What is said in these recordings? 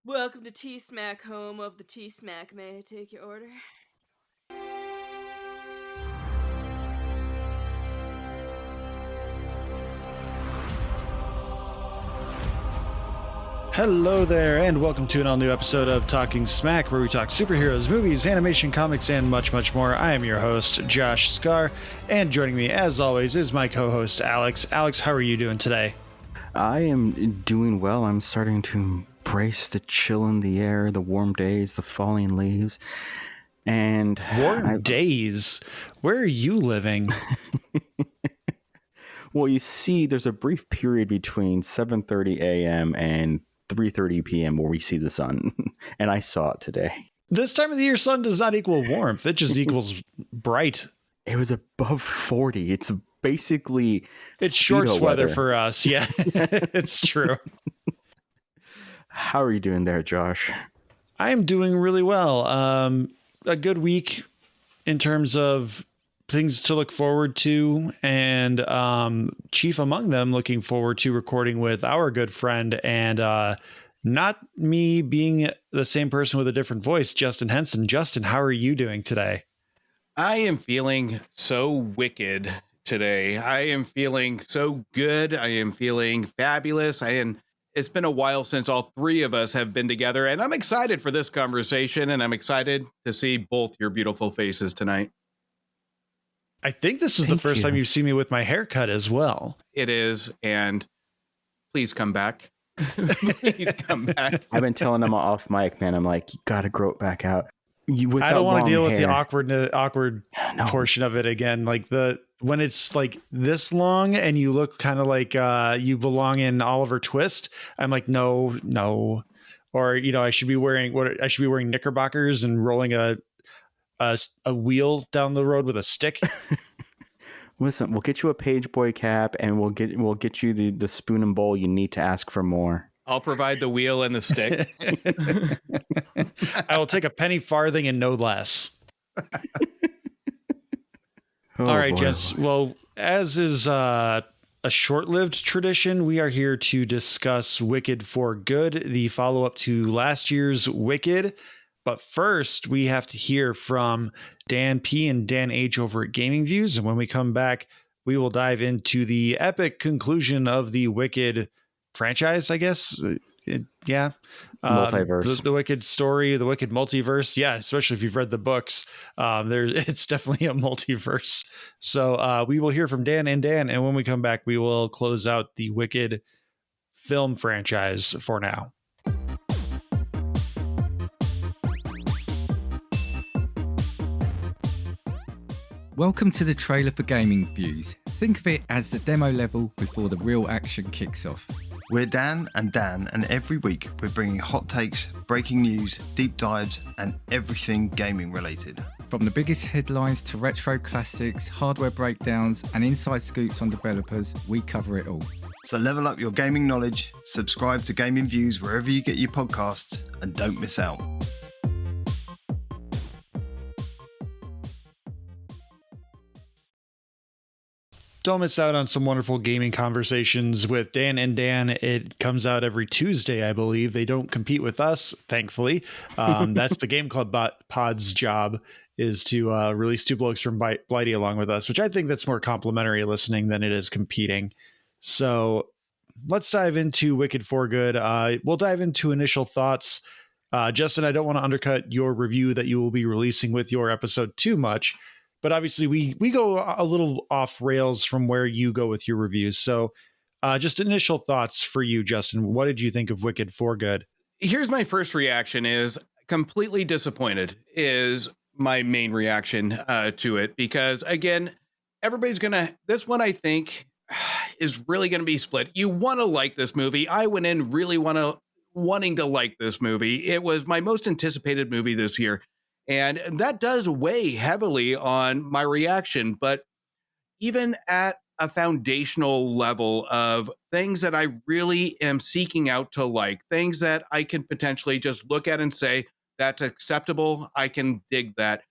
Welcome to T-Smack, home of the T-Smack. May I take your order? Hello there, and welcome to an all-new episode of Talking Smack, where we talk superheroes, movies, animation, comics, and much, much more. I am your host, Josh Scar, and joining me, as always, is my co-host, Alex. Alex, how are you doing today? I am doing well. I'm starting to embrace the chill in the air, the warm days, the falling leaves, and warm days? Where are you living? Well, you see, there's a brief period between 7:30 a.m. and 3:30 p.m. where we see the sun, and I saw it today. This time of the year, sun does not equal warmth. It just equals bright. It was above 40. It's basically it's shorts weather for us. Yeah, it's true. How are you doing there, Josh? I am doing really well. A good week in terms of things to look forward to, and chief among them, looking forward to recording with our good friend and not me being the same person with a different voice, Justin Henson. Justin, how are you doing today? I am feeling so wicked today. I am feeling so good. I am feeling fabulous. It's been a while since all three of us have been together, and I'm excited for this conversation, and I'm excited to see both your beautiful faces tonight. I think this is the first time you've seen me with my haircut as well. It is, and please come back. Please come back. I've been telling them off mic, man. I'm like, you got to grow it back out. I don't want to deal with the awkward portion of it again. Like when it's like this long and you look kind of like you belong in Oliver Twist. I'm like, no. Or, I should be wearing knickerbockers and rolling a wheel down the road with a stick. Listen, we'll get you a page boy cap, and we'll get you the spoon and bowl you need to ask for more. I'll provide the wheel and the stick. I will take a penny farthing and no less. All right, gents. Well, as is a short-lived tradition, we are here to discuss Wicked for Good, the follow-up to last year's Wicked. But first, we have to hear from Dan P. and Dan H. over at Gaming Views. And when we come back, we will dive into the epic conclusion of the Wicked franchise, I guess. Multiverse. The Wicked story, the Wicked multiverse. Yeah, especially if you've read the books. It's definitely a multiverse. So we will hear from Dan. And when we come back, we will close out the Wicked film franchise for now. Welcome to the trailer for Gaming Views. Think of it as the demo level before the real action kicks off. We're Dan, and every week we're bringing hot takes, breaking news, deep dives, and everything gaming related. From the biggest headlines to retro classics, hardware breakdowns, and inside scoops on developers, we cover it all. So level up your gaming knowledge, subscribe to Gaming Views wherever you get your podcasts, and don't miss out. Don't miss out on some wonderful gaming conversations with Dan and Dan. It comes out every Tuesday, I believe. They don't compete with us, thankfully. That's the Game Club Pod's job, is to release two blokes from Blighty along with us, which I think that's more complimentary listening than it is competing. So let's dive into Wicked for Good. We'll dive into initial thoughts. Justin, I don't want to undercut your review that you will be releasing with your episode too much. But obviously, we go a little off rails from where you go with your reviews. So just initial thoughts for you, Justin. What did you think of Wicked for Good? Here's my first reaction: is completely disappointed is my main reaction to it. Because, again, this one, I think, is really going to be split. You want to like this movie. I went in really wanting to like this movie. It was my most anticipated movie this year. And that does weigh heavily on my reaction. But even at a foundational level of things that I really am seeking out to like, things that I can potentially just look at and say, that's acceptable, I can dig that,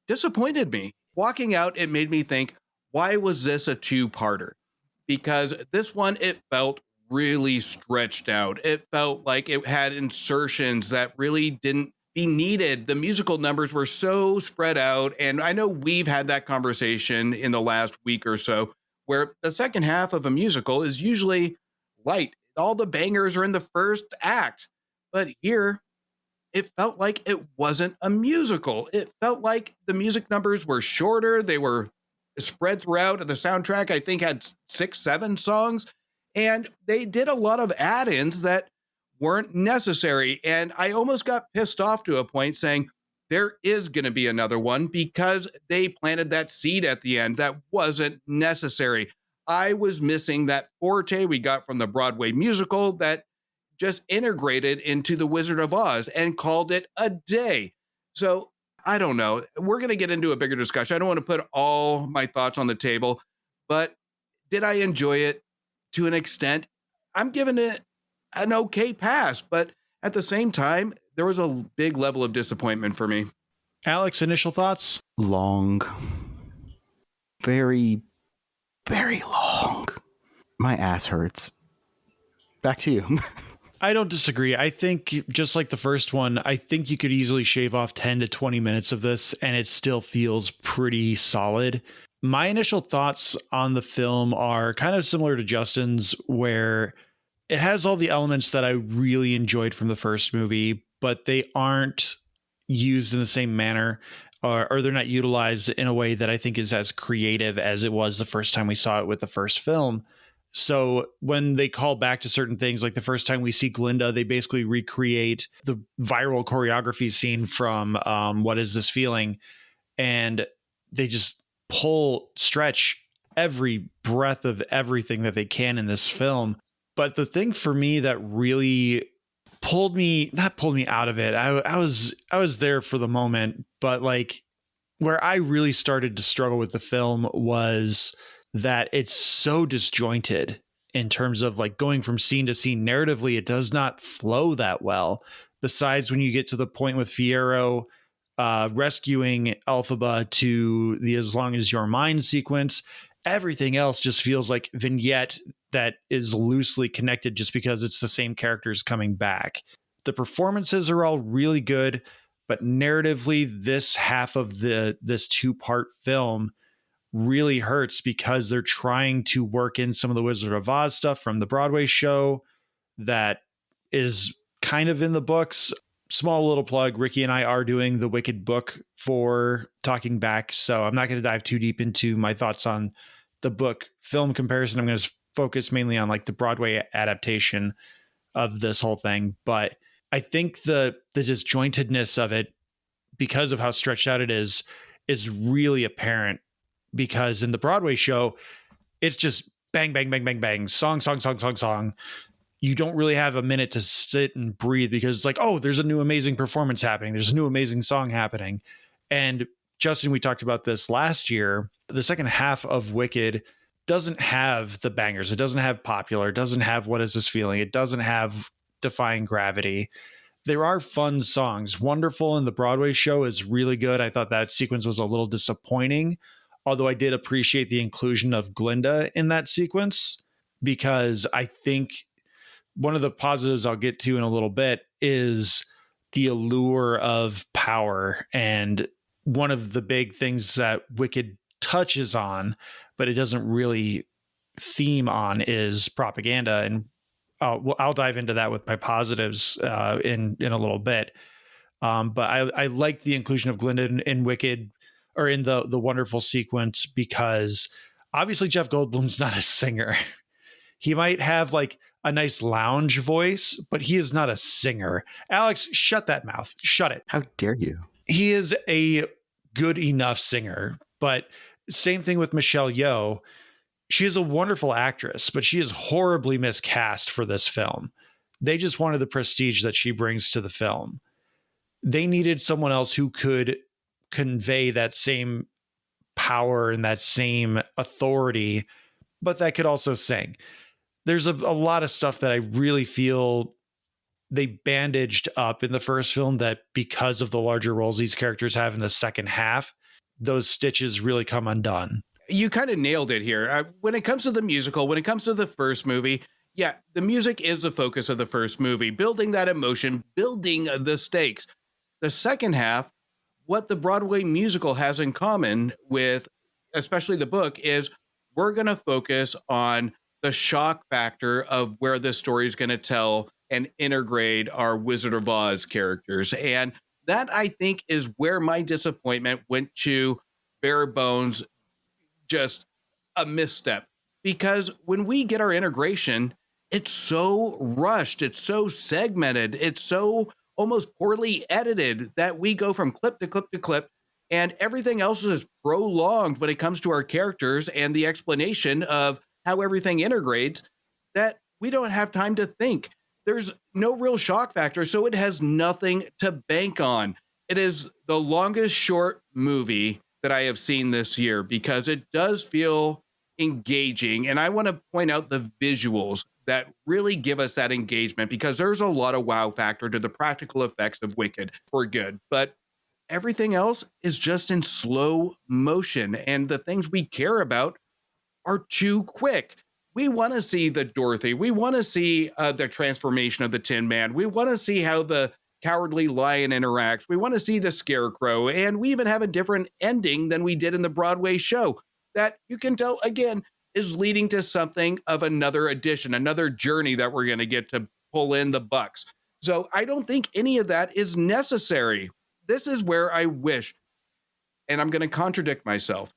disappointed me. Walking out, it made me think, why was this a two-parter? Because this one, it felt really stretched out. It felt like it had insertions that really didn't be needed. The musical numbers were so spread out. And I know we've had that conversation in the last week or so, where the second half of a musical is usually light. All the bangers are in the first act. But here, it felt like it wasn't a musical. It felt like the music numbers were shorter. They were spread throughout. The soundtrack, I think, had 6, 7 songs. And they did a lot of add-ins that weren't necessary. And I almost got pissed off to a point saying, there is going to be another one, because they planted that seed at the end that wasn't necessary. I was missing that forte we got from the Broadway musical that just integrated into the Wizard of Oz and called it a day. So I don't know. We're going to get into a bigger discussion. I don't want to put all my thoughts on the table, but did I enjoy it to an extent? I'm giving it an okay pass, but at the same time, there was a big level of disappointment for me. Alex, initial thoughts? Long. Very, very long. My ass hurts. Back to you. I don't disagree. I think just like the first one, I think you could easily shave off 10 to 20 minutes of this and it still feels pretty solid. My initial thoughts on the film are kind of similar to Justin's, where it has all the elements that I really enjoyed from the first movie, but they aren't used in the same manner, or they're not utilized in a way that I think is as creative as it was the first time we saw it with the first film. So when they call back to certain things, like the first time we see Glinda, they basically recreate the viral choreography scene from What Is This Feeling? And they just stretch every breath of everything that they can in this film. But the thing for me that really not pulled me out of it, I was there for the moment, but like where I really started to struggle with the film was that it's so disjointed in terms of like going from scene to scene. Narratively, it does not flow that well. Besides when you get to the point with Fiyero rescuing Elphaba to the As Long As You're Mine sequence, everything else just feels like vignette that is loosely connected just because it's the same characters coming back. The performances are all really good, but narratively, this half of this 2-part film really hurts because they're trying to work in some of the Wizard of Oz stuff from the Broadway show that is kind of in the books. Small little plug, Ricky and I are doing the Wicked book for Talking Back, so I'm not going to dive too deep into my thoughts on the book film comparison. I'm going to focus mainly on like the Broadway adaptation of this whole thing. But I think the disjointedness of it, because of how stretched out it is really apparent. Because in the Broadway show, it's just bang, bang, bang, bang, bang, song, song, song, song, song. You don't really have a minute to sit and breathe because it's like, oh, there's a new amazing performance happening. There's a new amazing song happening. And Justin, we talked about this last year. The second half of Wicked doesn't have the bangers. It doesn't have Popular. It doesn't have What Is This Feeling? It doesn't have Defying Gravity. There are fun songs. Wonderful in the Broadway show is really good. I thought that sequence was a little disappointing, although I did appreciate the inclusion of Glinda in that sequence, because I think one of the positives I'll get to in a little bit is the allure of power. And one of the big things that Wicked touches on, but it doesn't really theme on, is propaganda. And I'll dive into that with my positives in a little bit. But I like the inclusion of Glinda in Wicked, or in the wonderful sequence, because obviously Jeff Goldblum's not a singer. He might have like a nice lounge voice, but he is not a singer. Alex, shut that mouth. Shut it. How dare you? He is a good enough singer, but same thing with Michelle Yeoh. She is a wonderful actress, but she is horribly miscast for this film. They just wanted the prestige that she brings to the film. They needed someone else who could convey that same power and that same authority, but that could also sing. There's a lot of stuff that I really feel they bandaged up in the first film that, because of the larger roles these characters have in the second half, those stitches really come undone. You kind of nailed it here. When it comes to the musical, when it comes to the first movie, Yeah, the music is the focus of the first movie, building that emotion, building the stakes. The second half, what the Broadway musical has in common with, especially the book, is we're going to focus on the shock factor of where this story is going to tell and integrate our Wizard of Oz characters. And that, I think, is where my disappointment went to bare bones, just a misstep. Because when we get our integration, it's so rushed, it's so segmented, it's so almost poorly edited that we go from clip to clip to clip, and everything else is prolonged when it comes to our characters and the explanation of how everything integrates, that we don't have time to think. There's no real shock factor, so it has nothing to bank on. It is the longest short movie that I have seen this year because it does feel engaging. And I want to point out the visuals that really give us that engagement, because there's a lot of wow factor to the practical effects of Wicked for good. But everything else is just in slow motion. And the things we care about are too quick. We want to see the Dorothy. We want to see the transformation of the Tin Man. We want to see how the Cowardly Lion interacts. We want to see the Scarecrow. And we even have a different ending than we did in the Broadway show that you can tell, again, is leading to something of another edition, another journey that we're going to get to pull in the bucks. So I don't think any of that is necessary. This is where I wish, and I'm going to contradict myself,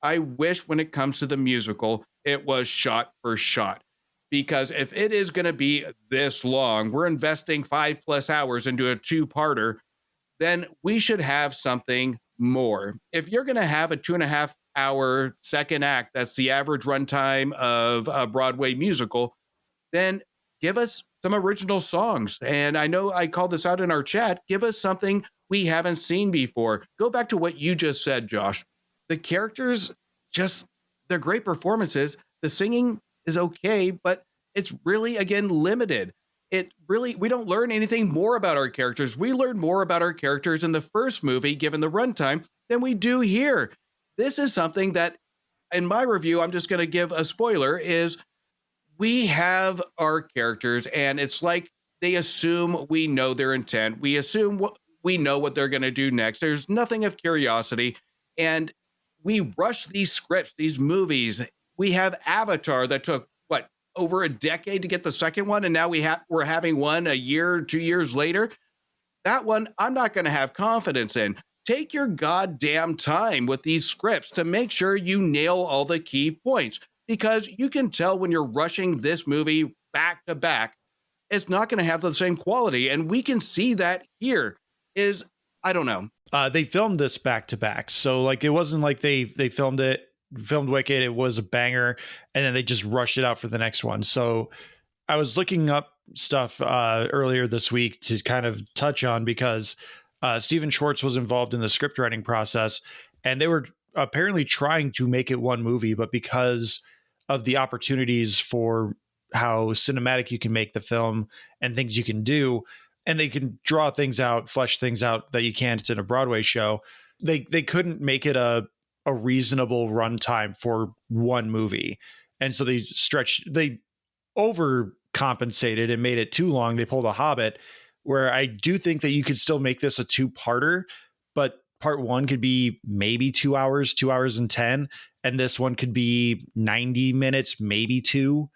I wish when it comes to the musical, it was shot for shot. Because if it is going to be this long, we're investing 5+ hours into a 2-parter, then we should have something more. If you're going to have a 2.5-hour second act, that's the average runtime of a Broadway musical, then give us some original songs. And I know I called this out in our chat. Give us something we haven't seen before. Go back to what you just said, Josh. The characters, just, they're great performances. The singing is okay, but it's really, again, limited. We don't learn anything more about our characters. We learn more about our characters in the first movie, given the runtime, than we do here. This is something that, in my review, I'm just going to give a spoiler, is we have our characters, and it's like they assume we know their intent. We assume we know what they're going to do next. There's nothing of curiosity, and we rush these scripts, these movies. We have Avatar that took, over a decade to get the second one, and now we're having one a year, 2 years later. That one, I'm not going to have confidence in. Take your goddamn time with these scripts to make sure you nail all the key points, because you can tell when you're rushing this movie back to back, it's not going to have the same quality. And we can see that here is, I don't know. They filmed this back to back. So like, it wasn't like they filmed Wicked, it was a banger, and then they just rushed it out for the next one. So I was looking up stuff earlier this week to kind of touch on, because Steven Schwartz was involved in the script writing process, and they were apparently trying to make it one movie, but because of the opportunities for how cinematic you can make the film and things you can do, and they can draw things out, flesh things out that you can't in a Broadway show, they couldn't make it a reasonable runtime for one movie. And so they overcompensated and made it too long. They pulled a Hobbit, where I do think that you could still make this a 2-parter, but part 1 could be maybe 2 hours, 2 hours and 10. And this one could be 90 minutes, maybe 2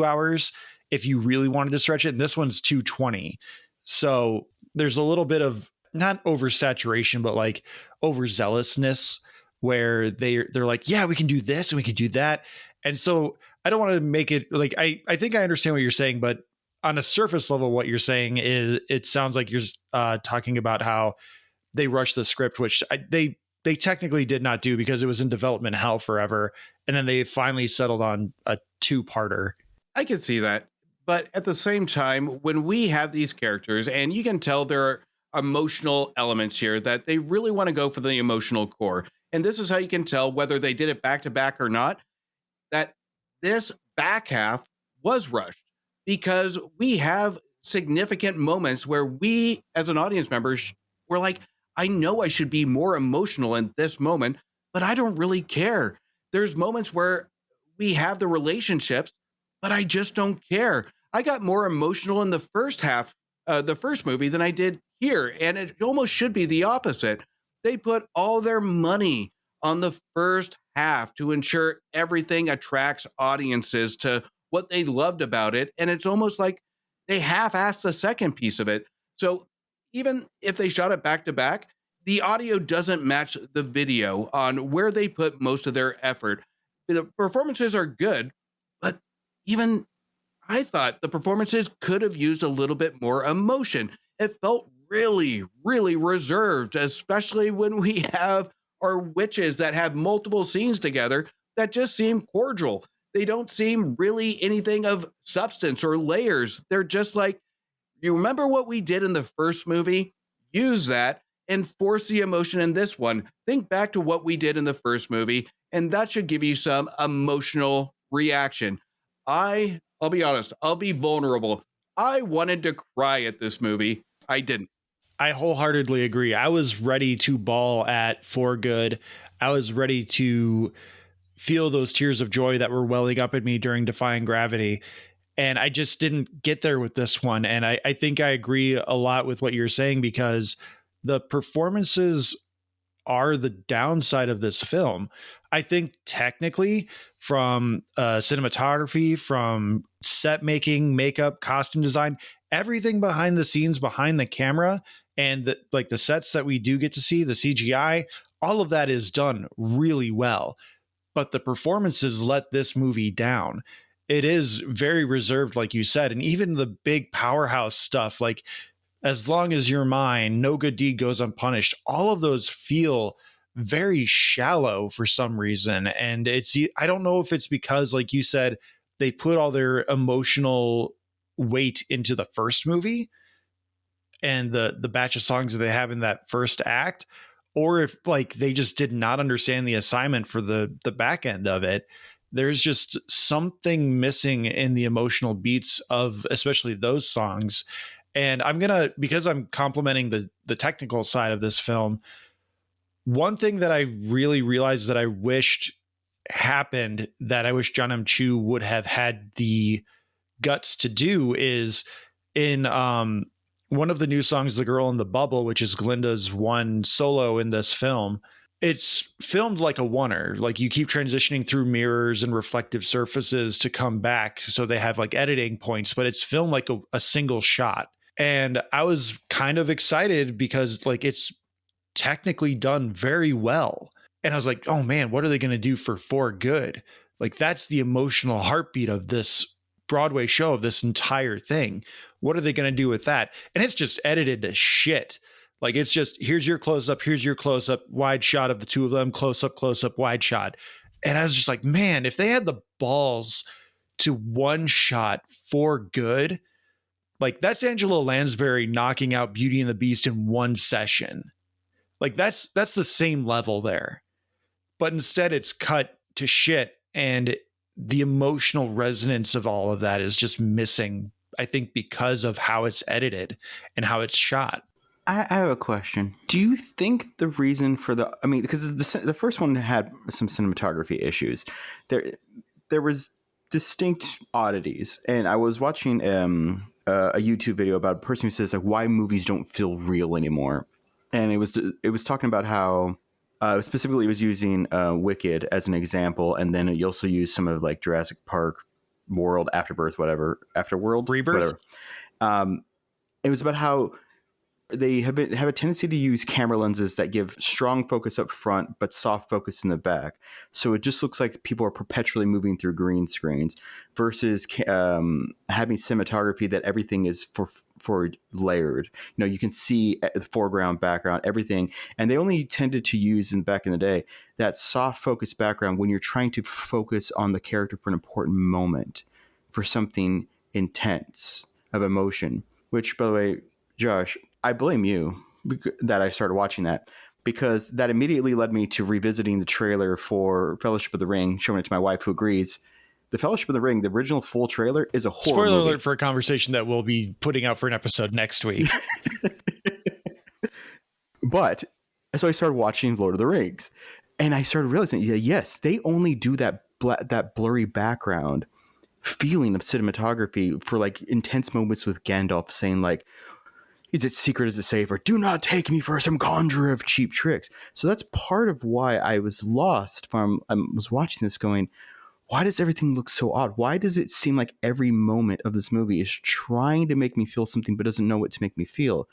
hours if you really wanted to stretch it. And this one's 220. So there's a little bit of not oversaturation, but like overzealousness, where they're like, yeah, we can do this and we can do that. And so I don't want to make it like, I think I understand what you're saying, but on a surface level, what you're saying is, it sounds like you're talking about how they rushed the script, which they technically did not do, because it was in development hell forever. And then they finally settled on a 2-parter. I can see that. But at the same time, when we have these characters, and you can tell there are emotional elements here, that they really want to go for the emotional core. And this is how you can tell whether they did it back to back or not, that this back half was rushed, because we have significant moments where we, as an audience member, we're like, I know I should be more emotional in this moment, but I don't really care. There's moments where we have the relationships, but I just don't care. I got more emotional in the first half, the first movie, than I did here. And it almost should be the opposite. They put all their money on the first half to ensure everything attracts audiences to what they loved about it. And it's almost like they half-assed the second piece of it. So even if they shot it back to back, the audio doesn't match the video on where they put most of their effort. The performances are good, but even I thought the performances could have used a little bit more emotion. It felt really, really reserved, especially when we have our witches that have multiple scenes together that just seem cordial. They don't seem really anything of substance or layers. They're just like, you remember what we did in the first movie? Use that and force the emotion in this one. Think back to what we did in the first movie, and that should give you some emotional reaction. I'll be honest, I'll be vulnerable. I wanted to cry at this movie. I didn't. I wholeheartedly agree. I was ready to bawl at For Good. I was ready to feel those tears of joy that were welling up in me during Defying Gravity. And I just didn't get there with this one. And I think I agree a lot with what you're saying, because the performances are the downside of this film. I think technically, from cinematography, from set making, makeup, costume design, everything behind the scenes, behind the camera, and the sets that we do get to see, the CGI, all of that is done really well. But the performances let this movie down. It is very reserved, like you said, and even the big powerhouse stuff, like As Long As You're Mine, No Good Deed Goes Unpunished, all of those feel very shallow for some reason. And I don't know if it's because, like you said, they put all their emotional weight into the first movie and the batch of songs that they have in that first act, or if like they just did not understand the assignment for the back end of it. There's just something missing in the emotional beats of especially those songs. And because I'm complimenting the technical side of this film, one thing that I really realized that I wished happened, that I wish John M. Chu would have had the guts to do, is in one of the new songs, The Girl in the Bubble, which is Glinda's one solo in this film. It's filmed like a oneer. Like, you keep transitioning through mirrors and reflective surfaces to come back. So they have like editing points, but it's filmed like a single shot. And I was kind of excited because like it's technically done very well. And I was like, oh man, what are they going to do for Good? Like, that's the emotional heartbeat of this Broadway show, of this entire thing. What are they going to do with that? And it's just edited to shit. Like, it's just, here's your close up, wide shot of the two of them, close up, wide shot. And I was just like, man, if they had the balls to one shot For Good, like, that's Angela Lansbury knocking out Beauty and the Beast in one session. Like, that's the same level there. But instead it's cut to shit, and the emotional resonance of all of that is just missing, I think, because of how it's edited and how it's shot. I have a question. Do you think the reason for because the first one had some cinematography issues. There was distinct oddities, and I was watching a YouTube video about a person who says like why movies don't feel real anymore, and it was talking about how specifically it was using Wicked as an example, and then it also used some of like Jurassic Park, World, Afterbirth, Afterworld, Rebirth. Whatever. It was about how they have a tendency to use camera lenses that give strong focus up front but soft focus in the back, so it just looks like people are perpetually moving through green screens, versus having cinematography that everything is for layered. You can see the foreground, background, everything, and they only tended to use back in the day that soft focus background when you're trying to focus on the character for an important moment, for something intense of emotion. Which, by the way, Josh, I blame you that I started watching that, because that immediately led me to revisiting the trailer for Fellowship of the Ring, showing it to my wife, who agrees. The Fellowship of the Ring, the original full trailer, is a horror Spoiler movie. alert for a conversation that we'll be putting out for an episode next week. But so I started watching Lord of the Rings, and I started realizing, yes, they only do that blurry background feeling of cinematography for like intense moments with Gandalf saying like, is it secret, is it safe, or do not take me for some conjurer of cheap tricks. So that's part of why I was lost from, I was watching this going, why does everything look so odd? Why does it seem like every moment of this movie is trying to make me feel something but doesn't know what to make me feel?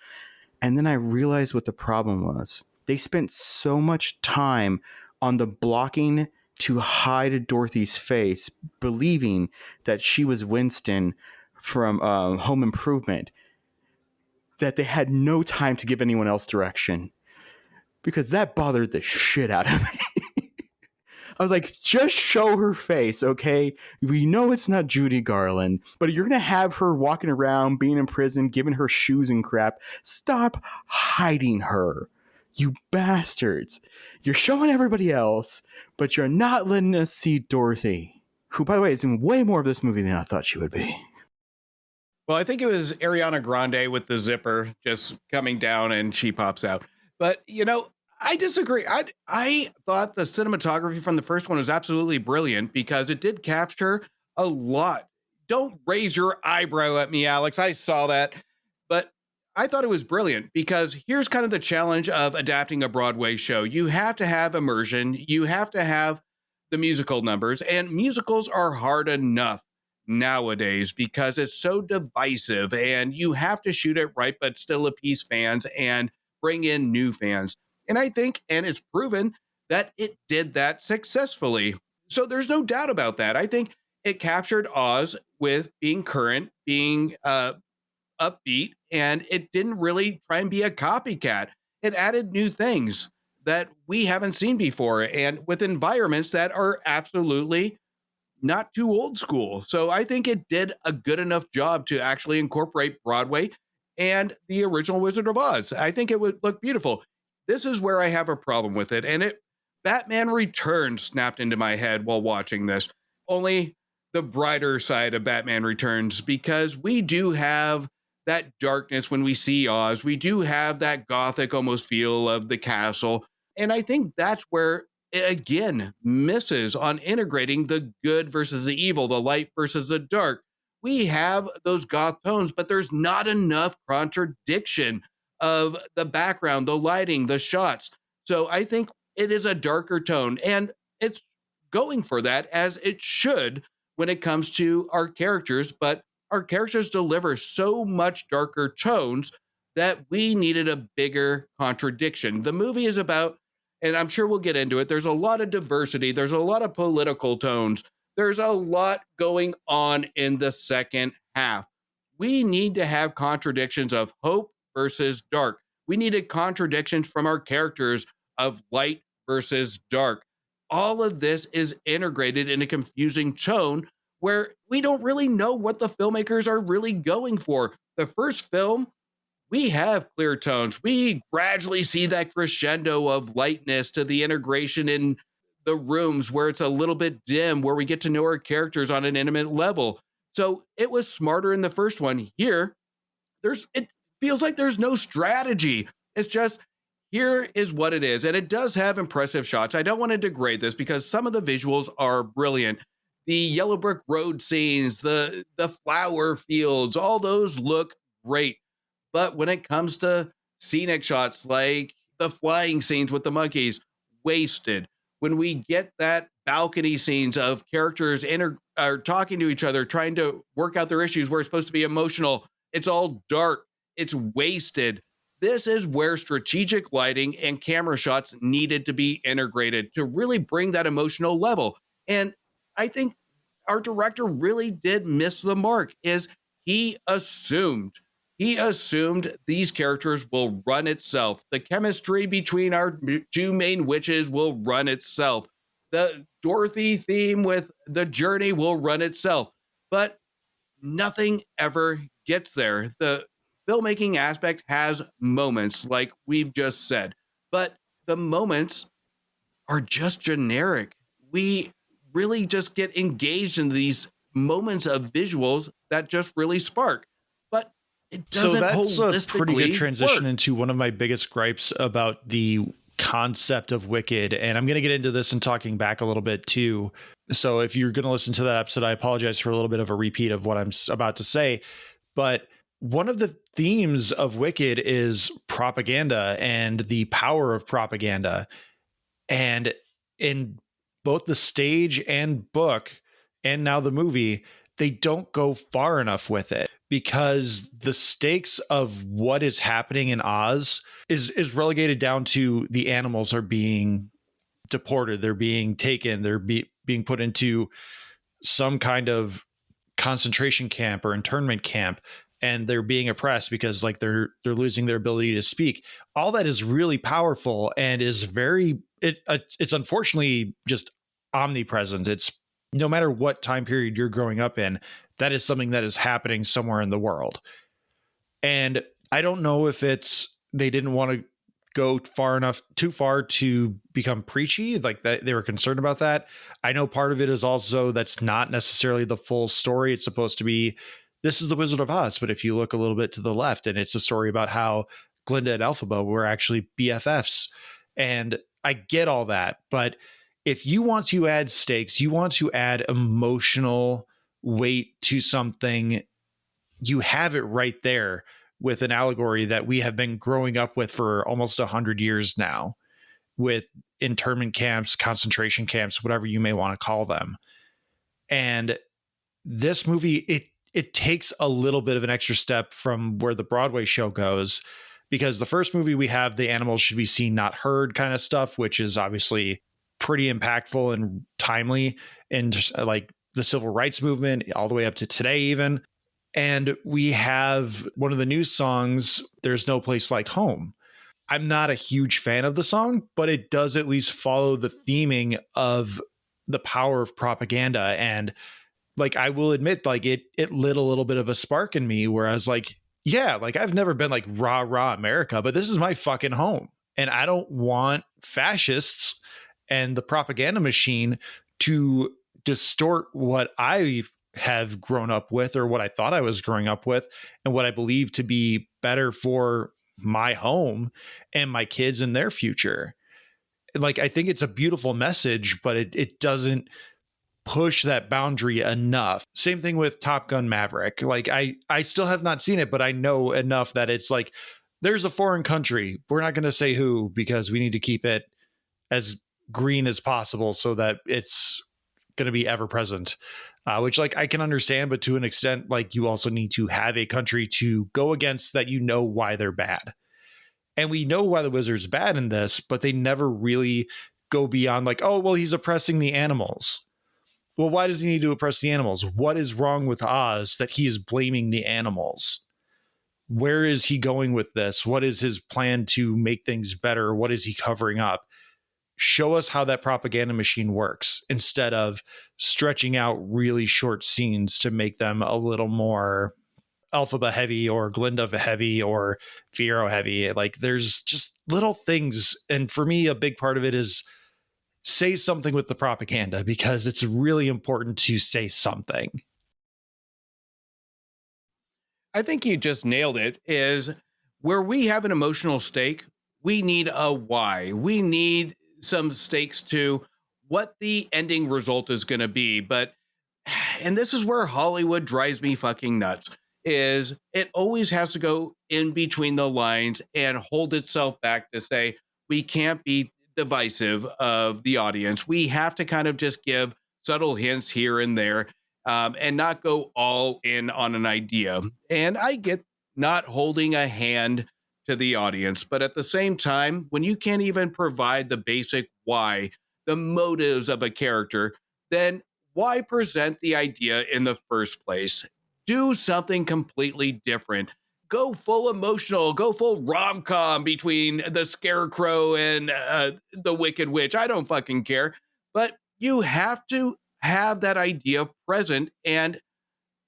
And then I realized what the problem was. They spent so much time on the blocking to hide Dorothy's face, believing that she was Winston from Home Improvement, that they had no time to give anyone else direction, because that bothered the shit out of me. I was like, just show her face, okay? We know it's not Judy Garland, but you're going to have her walking around, being in prison, giving her shoes and crap. Stop hiding her, you bastards. You're showing everybody else, but you're not letting us see Dorothy, who, by the way, is in way more of this movie than I thought she would be. Well, I think it was Ariana Grande with the zipper just coming down and she pops out. But, you know, I disagree. I thought the cinematography from the first one was absolutely brilliant because it did capture a lot. Don't raise your eyebrow at me, Alex. I saw that. But I thought it was brilliant because here's kind of the challenge of adapting a Broadway show. You have to have immersion. You have to have the musical numbers, and musicals are hard enough nowadays because it's so divisive and you have to shoot it right, but still appease fans and bring in new fans. And I think, and it's proven that it did that successfully. So there's no doubt about that. I think it captured Oz with being current, being upbeat, and it didn't really try and be a copycat. It added new things that we haven't seen before and with environments that are absolutely not too old school. So I think it did a good enough job to actually incorporate Broadway and the original Wizard of Oz. I think it would look beautiful. This is where I have a problem with it. And Batman Returns snapped into my head while watching this. Only the brighter side of Batman Returns, because we do have that darkness when we see Oz. We do have that gothic almost feel of the castle. And I think that's where it again misses on integrating the good versus the evil, the light versus the dark. We have those goth tones, but there's not enough contradiction of the background, the lighting, the shots. So I think it is a darker tone, and it's going for that as it should when it comes to our characters, but our characters deliver so much darker tones that we needed a bigger contradiction. The movie is about, and I'm sure we'll get into it, there's a lot of diversity, there's a lot of political tones, there's a lot going on in the second half. We need to have contradictions of hope versus dark. We needed contradictions from our characters of light versus dark. All of this is integrated in a confusing tone where we don't really know what the filmmakers are really going for. The first film, we have clear tones. We gradually see that crescendo of lightness to the integration in the rooms where it's a little bit dim, where we get to know our characters on an intimate level. So it was smarter in the first one. Here, it feels like there's no strategy. It's just, here is what it is. And it does have impressive shots. I don't want to degrade this because some of the visuals are brilliant. The Yellow Brick Road scenes, the flower fields, all those look great. But when it comes to scenic shots like the flying scenes with the monkeys, wasted. When we get that balcony scenes of characters are talking to each other, trying to work out their issues where it's supposed to be emotional, it's all dark. It's wasted. This is where strategic lighting and camera shots needed to be integrated to really bring that emotional level. And I think our director really did miss the mark. He assumed these characters will run itself. The chemistry between our two main witches will run itself. The Dorothy theme with the journey will run itself. But nothing ever gets there. The filmmaking aspect has moments, like we've just said, but the moments are just generic. We really just get engaged in these moments of visuals that just really spark. But it doesn't so that's a pretty good holistically transition work. into one of my biggest gripes about the concept of Wicked, and I'm going to get into this and talking back a little bit too. So if you're going to listen to that episode, I apologize for a little bit of a repeat of what I'm about to say. But one of the themes of Wicked is propaganda and the power of propaganda. And in both the stage and book, and now the movie, they don't go far enough with it because the stakes of what is happening in Oz is relegated down to the animals are being deported, they're being taken, they're being put into some kind of concentration camp or internment camp, and they're being oppressed because like they're losing their ability to speak. All that is really powerful and is very it's unfortunately just omnipresent. It's no matter what time period you're growing up in, that is something that is happening somewhere in the world. And I don't know if it's they didn't want to go too far to become preachy, like that they were concerned about that. I know part of it is also that's not necessarily the full story. It's supposed to be this is the Wizard of Oz, but if you look a little bit to the left, and it's a story about how Glinda and Elphaba were actually BFFs. And I get all that, but if you want to add stakes, you want to add emotional weight to something, you have it right there with an allegory that we have been growing up with for almost 100 years now, with internment camps, concentration camps, whatever you may want to call them. And this movie, it takes a little bit of an extra step from where the Broadway show goes, because the first movie we have the animals should be seen, not heard kind of stuff, which is obviously pretty impactful and timely in like the civil rights movement all the way up to today even. And we have one of the new songs, There's No Place Like Home. I'm not a huge fan of the song, but it does at least follow the theming of the power of propaganda. And like, I will admit, like it lit a little bit of a spark in me where I was like, yeah, like I've never been like rah America, but this is my fucking home. And I don't want fascists and the propaganda machine to distort what I have grown up with, or what I thought I was growing up with, and what I believe to be better for my home and my kids and their future. Like, I think it's a beautiful message, but it doesn't push that boundary enough. Same thing with Top Gun Maverick. Like, I still have not seen it, but I know enough that it's like, there's a foreign country. We're not going to say who, because we need to keep it as green as possible so that it's going to be ever present. Which like I can understand, but to an extent, like you also need to have a country to go against that, you know why they're bad. And we know why the wizard's bad in this, but they never really go beyond like, oh, well, he's oppressing the animals. Well, why does he need to oppress the animals? What is wrong with Oz that he is blaming the animals? Where is he going with this? What is his plan to make things better? What is he covering up? Show us how that propaganda machine works instead of stretching out really short scenes to make them a little more Elphaba heavy or Glinda heavy or Fiero heavy. Like, there's just little things. And for me, a big part of it is say something with the propaganda, because it's really important to say something. I think you just nailed it. Is where we have an emotional stake, we need a why. We need some stakes to what the ending result is going to be. But, and this is where Hollywood drives me fucking nuts, is it always has to go in between the lines and hold itself back to say, we can't be divisive of the audience. We have to kind of just give subtle hints here and there, and not go all in on an idea. And I get not holding a hand to the audience, but at the same time, when you can't even provide the basic why, the motives of a character, then why present the idea in the first place? Do something completely different. Go full emotional, go full rom-com between the Scarecrow and the Wicked Witch. I don't fucking care. But you have to have that idea present and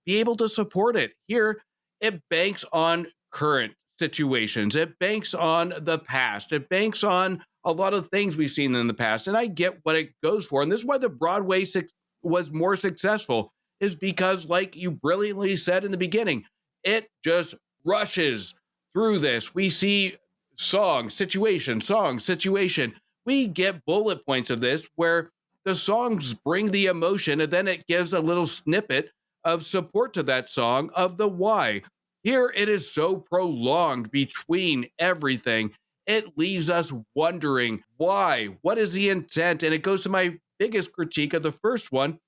be able to support it. Here, it banks on current situations. It banks on the past. It banks on a lot of things we've seen in the past. And I get what it goes for. And this is why the Broadway was more successful, is because, like you brilliantly said in the beginning, it just rushes through this. We see song, situation, song, situation. We get bullet points of this where the songs bring the emotion and then it gives a little snippet of support to that song of the why. Here it is so prolonged between everything. It leaves us wondering why, what is the intent? And it goes to my biggest critique of the first one.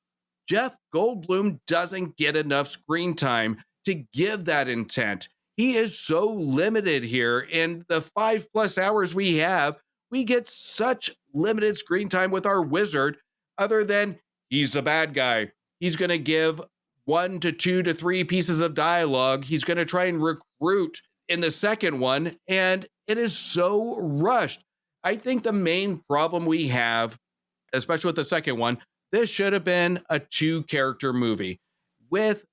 Jeff Goldblum doesn't get enough screen time to give that intent. He is so limited here. In the 5+ hours we have, we get such limited screen time with our wizard, other than he's the bad guy. He's going to give 1 to 2 to 3 pieces of dialogue. He's going to try and recruit in the second one, and it is so rushed. I think the main problem we have, especially with the second one, this should have been a 2-character movie with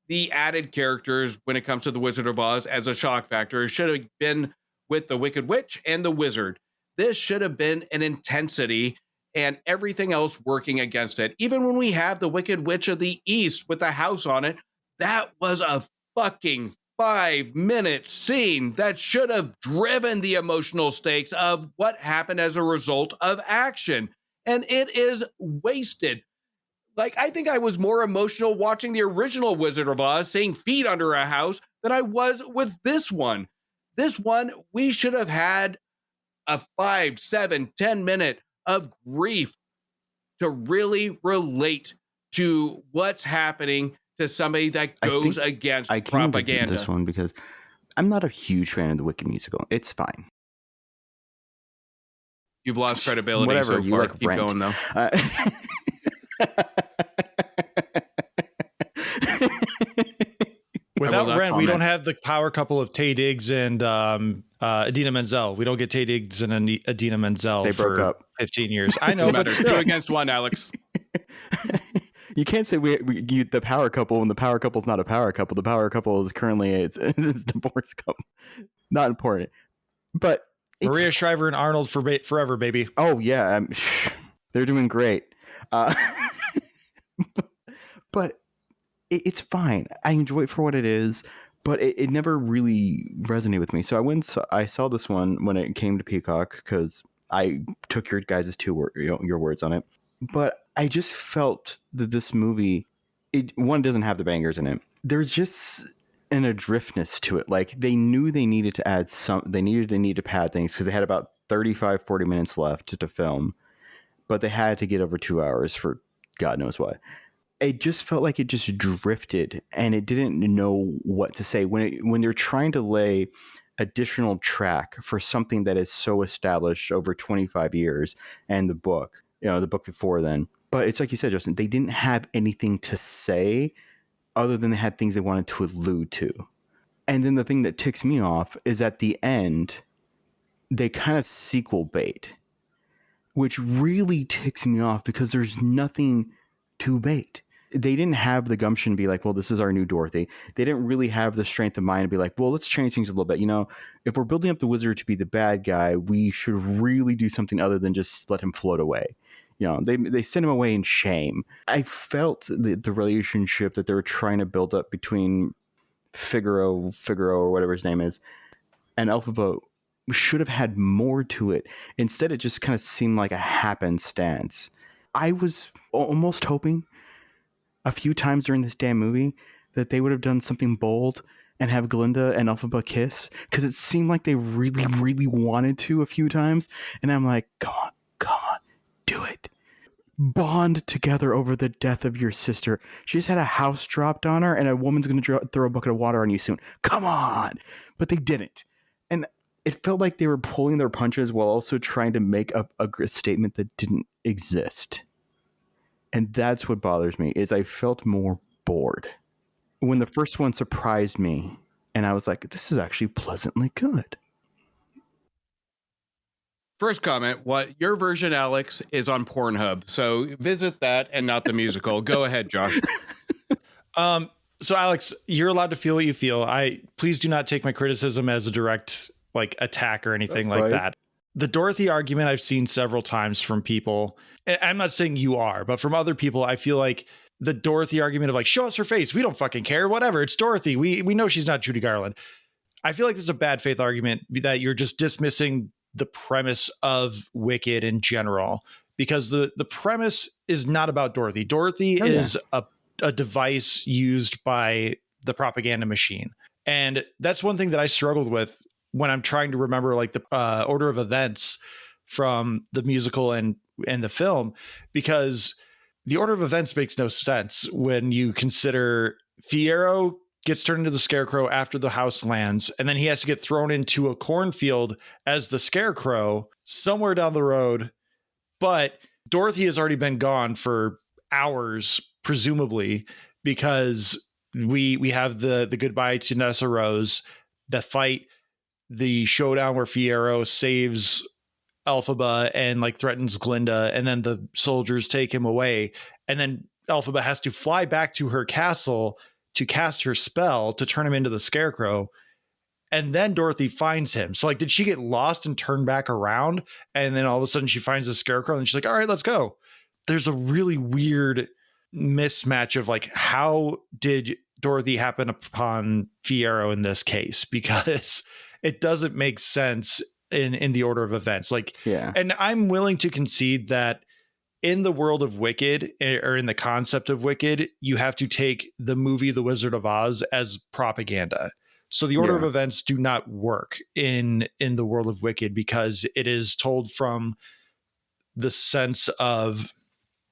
the added characters when it comes to the Wizard of Oz as a shock factor. It should have been with the Wicked Witch and the Wizard. This should have been an intensity and everything else working against it. Even when we have the Wicked Witch of the East with the house on it, that was a fucking 5-minute scene that should have driven the emotional stakes of what happened as a result of action. And it is wasted. Like, I think I was more emotional watching the original Wizard of Oz seeing feet under a house than I was with this one. This one, we should have had a 5, 7, 10 minute of grief to really relate to what's happening to somebody that goes against propaganda. This one because I'm not a huge fan of the Wicked musical. It's fine. You've lost credibility. Whatever, so you far. like Keep Rent. going though. Without Rent, we don't have the power couple of Taye Diggs and Idina Menzel. We don't get Taye Diggs and Idina Menzel. They broke up 15 years. I know, but 2 against 1, Alex. You can't say the power couple when the power couple's not a power couple. The power couple is currently it's divorce couple. Not important, but Maria Shriver and Arnold forever, baby. Oh yeah, they're doing great. But it's fine. I enjoy it for what it is, but it never really resonated with me. So I saw this one when it came to Peacock because I took your guys' your words on it. But I just felt that this movie, one doesn't have the bangers in it. There's just an adriftness to it. Like they knew they needed to add they needed to pad things because they had about 35-40 minutes left to film, but they had to get over 2 hours for God knows what. It just felt like it just drifted and it didn't know what to say when they're trying to lay additional track for something that is so established over 25 years and the book before then. But it's like you said, Justin, they didn't have anything to say other than they had things they wanted to allude to. And then the thing that ticks me off is at the end, they kind of sequel bait, which really ticks me off because there's nothing to bait. They didn't have the gumption to be like, well, this is our new Dorothy. They didn't really have the strength of mind to be like, well, let's change things a little bit. If we're building up the wizard to be the bad guy, we should really do something other than just let him float away. They sent him away in shame. I felt the relationship that they were trying to build up between Figaro or whatever his name is, and Elphaba should have had more to it. Instead, it just kind of seemed like a happenstance. I was almost hoping a few times during this damn movie that they would have done something bold and have Glinda and Elphaba kiss, because it seemed like they really, really wanted to a few times. And I'm like, come on, do it. Bond together over the death of your sister. She just had a house dropped on her and a woman's going to throw a bucket of water on you soon. Come on. But they didn't. And it felt like they were pulling their punches while also trying to make up a statement that didn't exist. And that's what bothers me, is I felt more bored. When the first one surprised me, and I was like, this is actually pleasantly good. First comment, what your version, Alex, is on Pornhub. So visit that and not the musical. Go ahead, Josh. So Alex, you're allowed to feel what you feel. Please do not take my criticism as a direct attack or anything like that. The Dorothy argument I've seen several times from people. I'm not saying you are, but from other people, I feel like the Dorothy argument of show us her face. We don't fucking care. Whatever. It's Dorothy. We know she's not Judy Garland. I feel like there's a bad faith argument that you're just dismissing the premise of Wicked in general, because the premise is not about Dorothy. Dorothy Oh, yeah. is a device used by the propaganda machine. And that's one thing that I struggled with when I'm trying to remember like the order of events from the musical and the film, because the order of events makes no sense when you consider Fiyero gets turned into the Scarecrow after the house lands, and then he has to get thrown into a cornfield as the Scarecrow somewhere down the road. But Dorothy has already been gone for hours, presumably, because we have the goodbye to Nessa Rose, the fight, the showdown where Fiyero saves Elphaba and like threatens Glinda, and then the soldiers take him away, and then Elphaba has to fly back to her castle to cast her spell to turn him into the Scarecrow, and then Dorothy finds him. So like, did she get lost and turn back around, and then all of a sudden she finds the Scarecrow and she's like, all right, let's go? There's a really weird mismatch of like, how did Dorothy happen upon Fiyero in this case, because it doesn't make sense in the order of events. Like, Yeah. and I'm willing to concede that in the world of Wicked, or in the concept of Wicked, you have to take the movie The Wizard of Oz as propaganda. So the order of Yeah. events do not work in the world of Wicked, because it is told from the sense of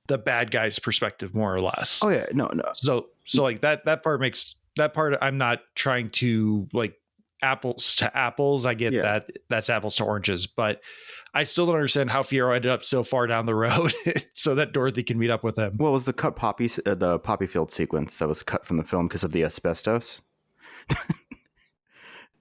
the bad guy's perspective, more or less. Oh yeah, no. So like that part I'm not trying to like apples to apples. I get Yeah. that's apples to oranges, but I still don't understand how Fiyero ended up so far down the road so that Dorothy can meet up with him. Well, was the the poppy field sequence that was cut from the film because of the asbestos?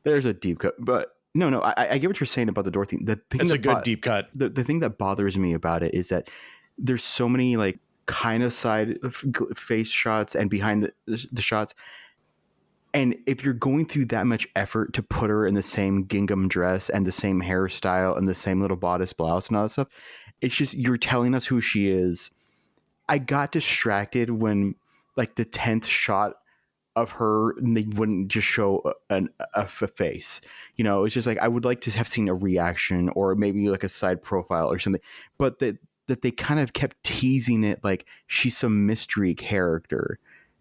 There's a deep cut, but no. I get what you're saying about the Dorothy. The thing It's that a good deep cut. The thing that bothers me about it is that there's so many like kind of side face shots and behind the shots. And if you're going through that much effort to put her in the same gingham dress and the same hairstyle and the same little bodice blouse and all that stuff, it's just, you're telling us who she is. I got distracted when like the 10th shot of her, and they wouldn't just show a face. You know, it's just like, I would like to have seen a reaction or maybe like a side profile or something, but that they kind of kept teasing it like she's some mystery character.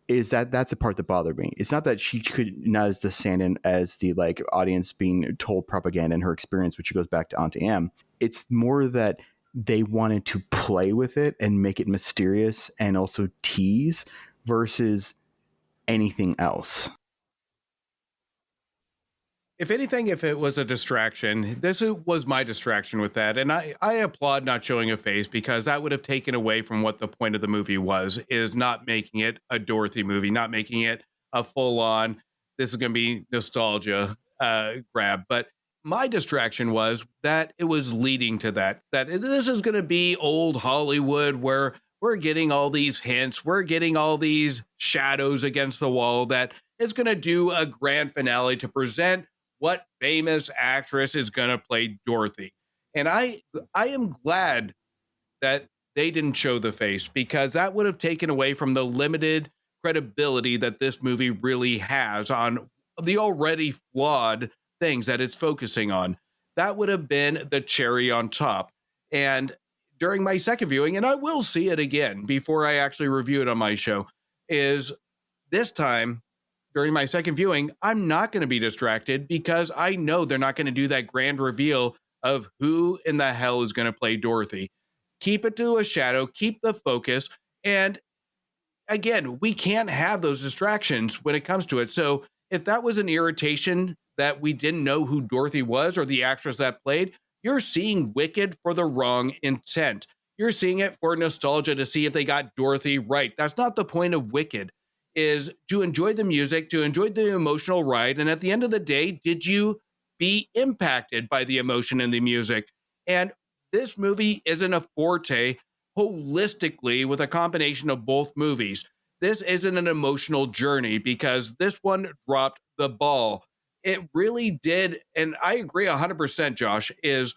That's the part that bothered me. It's not that she could not as the stand-in as the like audience being told propaganda in her experience, which goes back to Auntie M. It's more that they wanted to play with it and make it mysterious and also tease versus anything else. If anything, if it was a distraction, this was my distraction with that. And I applaud not showing a face, because that would have taken away from what the point of the movie was, is not making it a Dorothy movie, not making it a full on, this is going to be nostalgia grab. But my distraction was that it was leading to that this is going to be old Hollywood, where we're getting all these hints, we're getting all these shadows against the wall, that it's going to do a grand finale to present what famous actress is going to play Dorothy. And I am glad that they didn't show the face, because that would have taken away from the limited credibility that this movie really has on the already flawed things that it's focusing on. That would have been the cherry on top. And during my second viewing, and I will see it again before I actually review it on my show, is this time during my second viewing, I'm not going to be distracted, because I know they're not going to do that grand reveal of who in the hell is going to play Dorothy. Keep it to a shadow, keep the focus. And again, we can't have those distractions when it comes to it. So if that was an irritation that we didn't know who Dorothy was or the actress that played, you're seeing Wicked for the wrong intent. You're seeing it for nostalgia to see if they got Dorothy right. That's not the point of Wicked, is to enjoy the music, to enjoy the emotional ride. And at the end of the day, did you be impacted by the emotion and the music? And this movie isn't a forte holistically with a combination of both movies. This isn't an emotional journey, because this one dropped the ball. It really did. And I agree 100%, Josh, is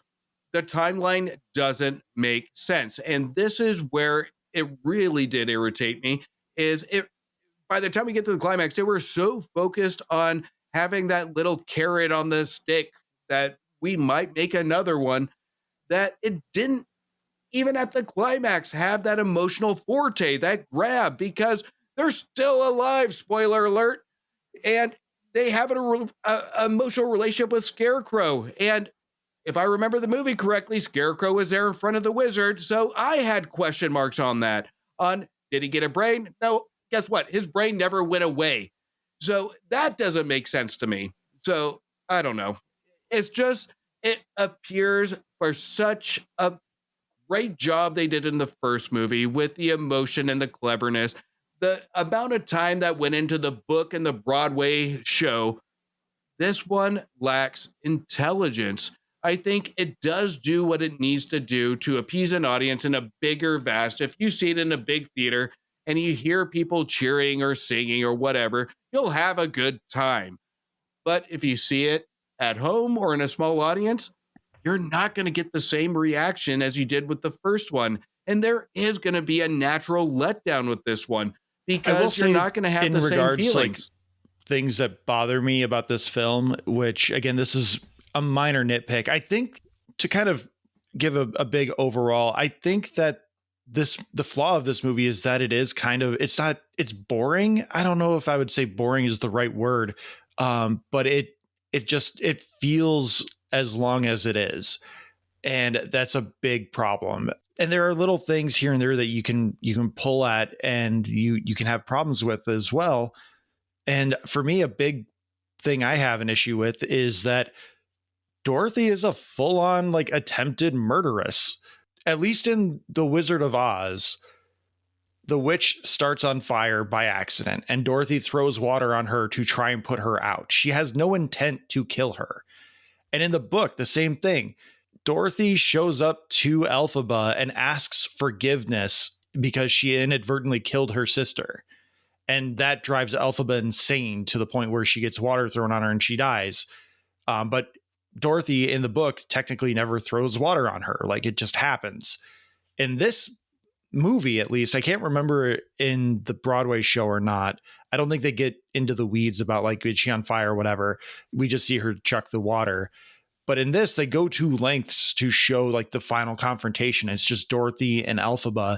the timeline doesn't make sense. And this is where it really did irritate me, is it, by the time we get to the climax, they were so focused on having that little carrot on the stick that we might make another one, that it didn't even at the climax have that emotional forte, that grab, because they're still alive, spoiler alert, and they have an emotional relationship with Scarecrow. And if I remember the movie correctly, Scarecrow was there in front of the wizard, so I had question marks on that. On, did he get a brain? No, guess what? His brain never went away. So that doesn't make sense to me. So I don't know. It's just, it appears for such a great job they did in the first movie with the emotion and the cleverness. The amount of time that went into the book and the Broadway show, this one lacks intelligence. I think it does do what it needs to do to appease an audience in a bigger, vast. If you see it in a big theater and you hear people cheering or singing or whatever, you'll have a good time. But if you see it at home or in a small audience, you're not going to get the same reaction as you did with the first one. And there is going to be a natural letdown with this one because you're not going to have the same feelings. Things that bother me about this film, which again, this is a minor nitpick. I think to kind of give a big overall, I think that the flaw of this movie is that it is kind of, it's boring. I don't know if I would say boring is the right word. But it feels as long as it is. And that's a big problem. And there are little things here and there that you can pull at and you can have problems with as well. And for me, a big thing I have an issue with is that Dorothy is a full-on like attempted murderess. At least in The Wizard of Oz, the witch starts on fire by accident, and Dorothy throws water on her to try and put her out. She has no intent to kill her. And in the book, the same thing. Dorothy shows up to Elphaba and asks forgiveness because she inadvertently killed her sister. And that drives Elphaba insane to the point where she gets water thrown on her and she dies. But Dorothy in the book technically never throws water on her. Like, it just happens. In this movie, at least, I can't remember in the Broadway show or not. I don't think they get into the weeds about like, is she on fire or whatever. We just see her chuck the water. But in this, they go to lengths to show like the final confrontation. It's just Dorothy and Elphaba,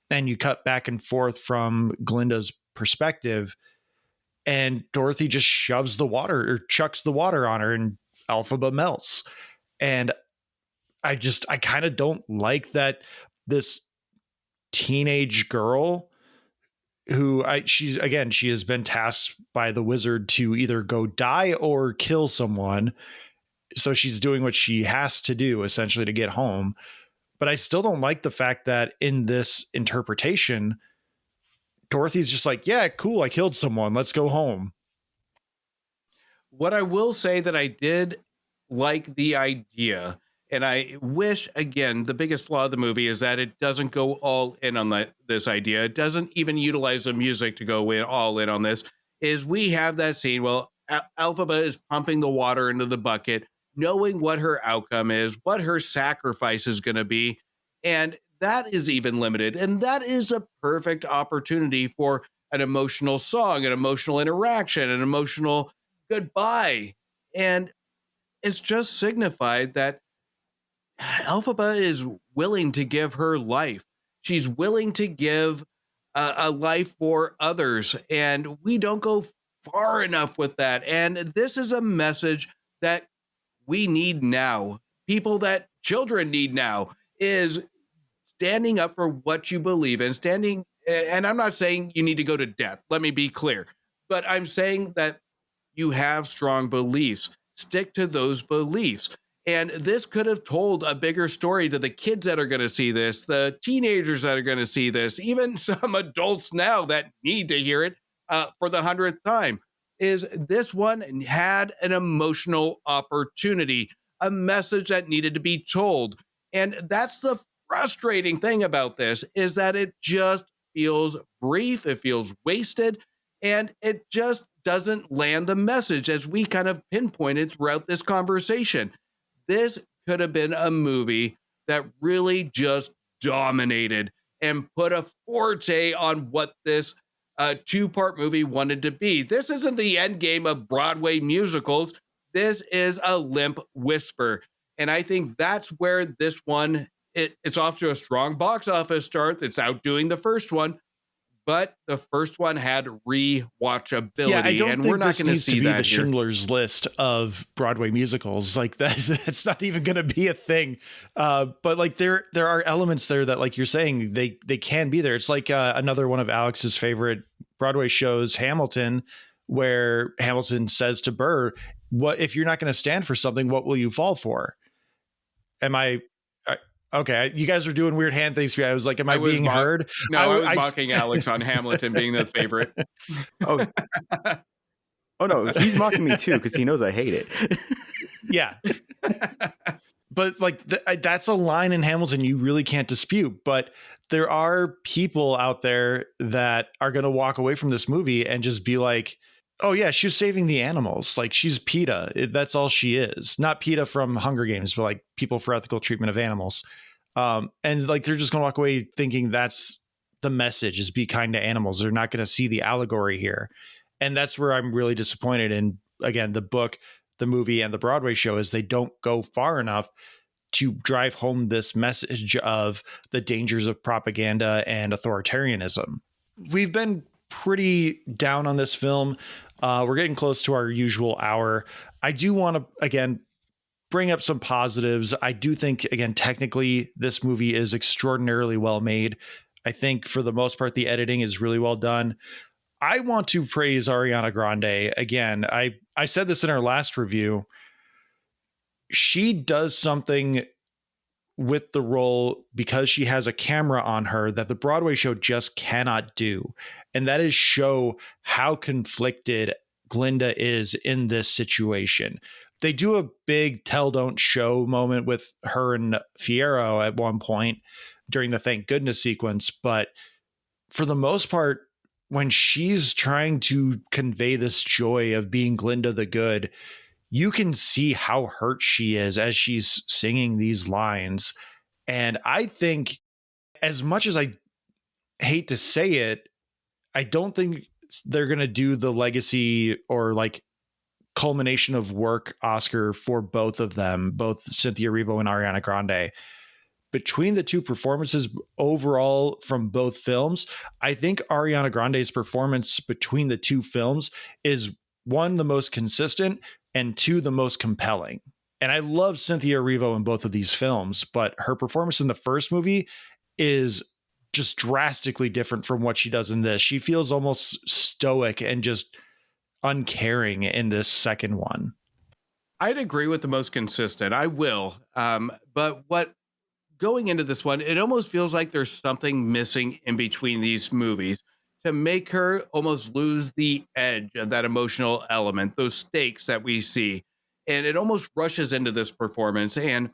and you cut back and forth from Glinda's perspective, and Dorothy just shoves the water or chucks the water on her, and Elphaba melts. And I kind of don't like that this teenage girl who she has been tasked by the wizard to either go die or kill someone. So she's doing what she has to do essentially to get home. But I still don't like the fact that in this interpretation, Dorothy's just like, yeah, cool, I killed someone, let's go home. What I will say that I did like the idea, and I wish, again, the biggest flaw of the movie is that it doesn't go all in on this idea. It doesn't even utilize the music to go all in on this, is we have that scene. Well, Elphaba is pumping the water into the bucket, knowing what her outcome is, what her sacrifice is going to be. And that is even limited. And that is a perfect opportunity for an emotional song, an emotional interaction, an emotional goodbye. And it's just signified that Elphaba is willing to give her life. She's willing to give a life for others. And we don't go far enough with that. And this is a message that we need now. People that children need now is standing up for what you believe in, and I'm not saying you need to go to death. Let me be clear. But I'm saying that you have strong beliefs. Stick to those beliefs. And this could have told a bigger story to the kids that are going to see this, the teenagers that are going to see this, even some adults now that need to hear it for the 100th time. Is this one had an emotional opportunity, a message that needed to be told. And that's the frustrating thing about this, is that it just feels brief, it feels wasted, and it just doesn't land the message as we kind of pinpointed throughout this conversation. This could have been a movie that really just dominated and put a forte on what this a 2-part movie wanted to be. This isn't the end game of Broadway musicals. This is a limp whisper. And I think that's where this one, it's off to a strong box office start. It's outdoing the first one, but the first one had rewatchability. Yeah, I don't and think we're not this going to needs see to be that the here. Schindler's List of Broadway musicals. Like that, that's not even going to be a thing. But like there are elements there that, like you're saying, they can be there. It's like another one of Alex's favorite Broadway shows, Hamilton, where Hamilton says to Burr, "What if you're not going to stand for something? What will you fall for?" Am I? Okay, you guys are doing weird hand things. I was like, "Am I being heard?" No, I was mocking Alex on Hamilton being the favorite. Oh, oh no, he's mocking me too because he knows I hate it. Yeah. But like that's a line in Hamilton you really can't dispute. But there are people out there that are going to walk away from this movie and just be like, "Oh yeah, she's saving the animals. Like she's PETA. That's all she is. Not PETA from Hunger Games, but like People for Ethical Treatment of Animals." And like they're just going to walk away thinking that's the message: is be kind to animals. They're not going to see the allegory here, and that's where I'm really disappointed in. Again, the book, the movie, and the Broadway show is they don't go far enough to drive home this message of the dangers of propaganda and authoritarianism. We've been pretty down on this film. We're getting close to our usual hour. I do want to, again, bring up some positives. I do think, again, technically, this movie is extraordinarily well made. I think for the most part, the editing is really well done. I want to praise Ariana Grande. Again, I said this in our last review. She does something with the role because she has a camera on her that the Broadway show just cannot do. And that is show how conflicted Glinda is in this situation. They do a big tell don't show moment with her and Fiyero at one point during the thank goodness sequence. But for the most part, when she's trying to convey this joy of being Glinda the Good, you can see how hurt she is as she's singing these lines. And I think, as much as I hate to say it, I don't think they're going to do the legacy or like culmination of work Oscar for both of them, both Cynthia Erivo and Ariana Grande. Between the two performances overall from both films, I think Ariana Grande's performance between the two films is, one, the most consistent, and two, the most compelling. And I love Cynthia Erivo in both of these films, but her performance in the first movie is just drastically different from what she does in this. She feels almost stoic and just uncaring in this second one. I'd agree with the most consistent. I will. But what going into this one, it almost feels like there's something missing in between these movies to make her almost lose the edge of that emotional element, those stakes that we see. And it almost rushes into this performance. And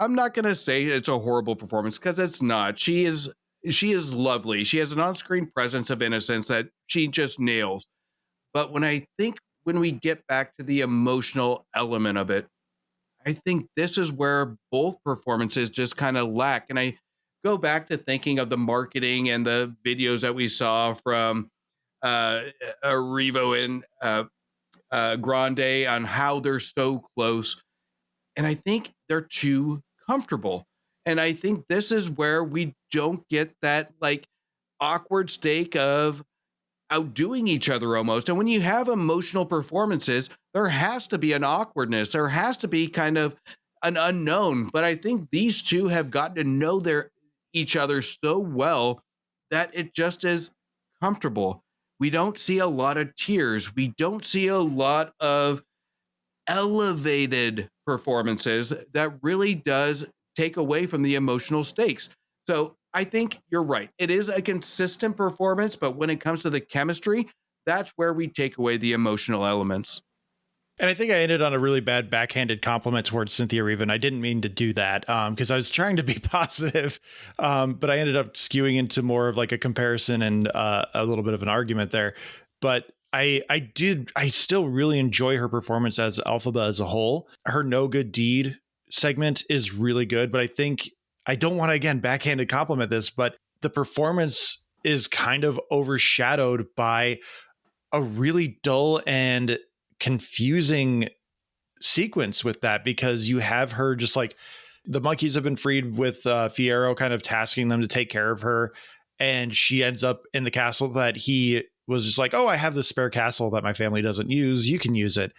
I'm not going to say it's a horrible performance because it's not. She is lovely. She has an on-screen presence of innocence that she just nails. But when we get back to the emotional element of it, I think this is where both performances just kind of lack. And I go back to thinking of the marketing and the videos that we saw from Erivo and Grande on how they're so close. And I think they're too comfortable. And I think this is where we don't get that like awkward stake of outdoing each other almost. And when you have emotional performances, there has to be an awkwardness. There has to be kind of an unknown. But I think these two have gotten to know each other so well that it just is comfortable. We don't see a lot of tears. We don't see a lot of elevated performances that really does take away from the emotional stakes. So I think you're right. It is a consistent performance, but when it comes to the chemistry, that's where we take away the emotional elements. And I think I ended on a really bad backhanded compliment towards Cynthia Erivo, and I didn't mean to do that because I was trying to be positive, but I ended up skewing into more of like a comparison and a little bit of an argument there. But I still really enjoy her performance as Elphaba as a whole. Her No Good Deed segment is really good, but I think I don't want to, again, backhanded compliment this, but the performance is kind of overshadowed by a really dull and confusing sequence with that, because you have her just like, the monkeys have been freed with Fiyero kind of tasking them to take care of her, and she ends up in the castle that he was just like, oh, I have this spare castle that my family doesn't use, you can use it.